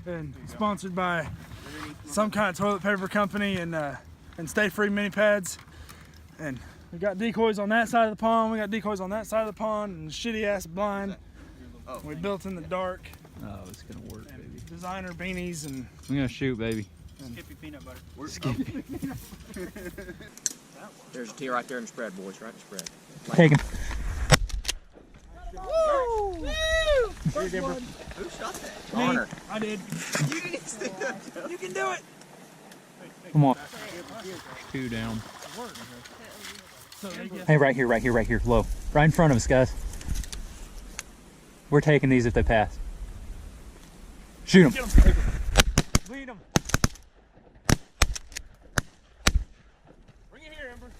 and sponsored by some kind of toilet paper company and Stay Free mini pads. And we got decoys on that side of the pond. We got decoys on that side of the pond, and shitty ass blind. We built in the dark. Oh, it's gonna work, baby. Designer beanies and. I'm gonna shoot, baby. Skippy peanut butter. Skippy. There's a tee right there in the spread, boys. Right in the spread. Take him. Woo! Woo! Who shot that? Me. Honor. I did. You didn't stick that. You can do it. Come on. 2 down. Hey, right here, low. Right in front of us, guys. We're taking these if they pass. Shoot them. Lead them. Bring it here, Ember.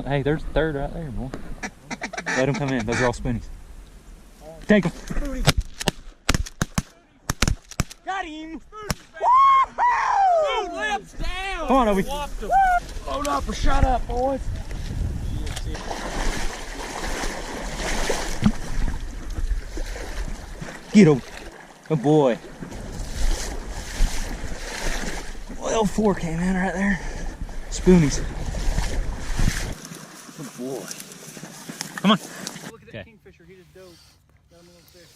Hey, there's a third right there, boy. Let them come in. Those are all spoonies. Take them. Got him. Two lips down. Come on, Obi. Load up or shut up, boys. Get him. Good boy. Well, 4 came in right there. Spoonies. Good boy. Come on. Look at that kingfisher. He just dove down the little fish.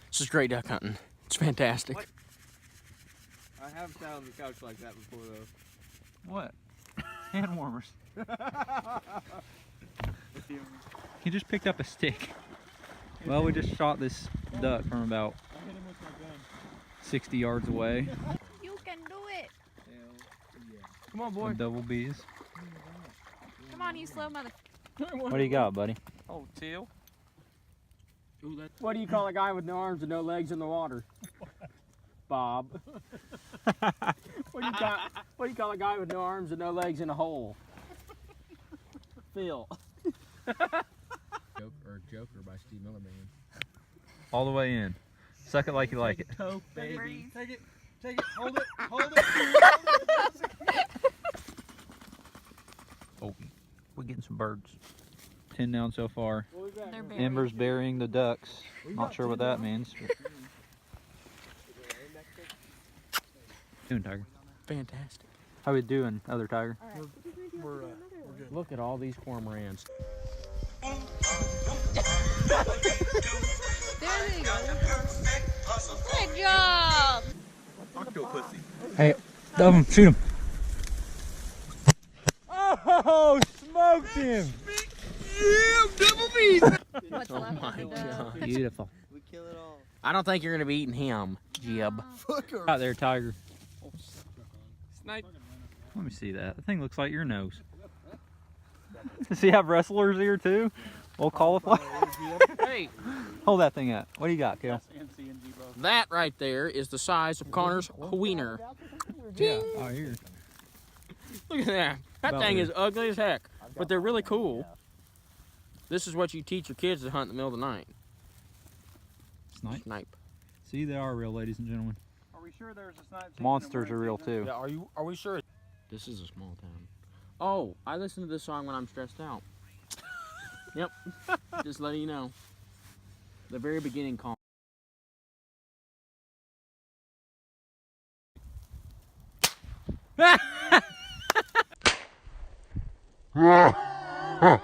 This is great duck hunting. It's fantastic. What? I have sat on the couch like that before, though. What? Hand warmers. He just picked up a stick. Well, we just shot this duck from about 60 yards away. You can do it. Come on, boy. With double B's. Come on, you slow mother. What do you got, buddy? Oh, teal. What do you call a guy with no arms and no legs in the water? Bob. What do you call a guy with no arms and no legs in a hole? Phil. Joker by Steve Miller Band. All the way in. Suck it like you like it. Toe, baby. Take it. Hold it. Hold it. Oh, we're getting some birds. 10 down so far. They're buried. Ember's burying the ducks. Not sure what that means. Doing, Tiger? Fantastic. How we doing, other Tiger? We're good. Look at all these cormorants. There they go. Good job. Hey, dove him, shoot him. Oh, smoked him. What's Oh left my of the God. Beautiful. We kill it all. I don't think you're gonna be eating him, Jib. Out there, Tiger. Snipe. Let me see that. The thing looks like your nose. Does he have wrestlers here too? We'll cauliflower. Hey, Hold that thing up. What do you got, Kale? that right there is the size of Connor's wiener. Yeah, out here. Look at that. That About thing there. is ugly as heck, but they're really cool. This is what you teach your kids to hunt in the middle of the night. Snipe. Snipe. See, they are real, ladies and gentlemen. Are we sure there's a snipe? Monsters are real too. Yeah, are we sure? This is a small town. Oh, I listen to this song when I'm stressed out. Yep. Just letting you know. The very beginning call. Ha!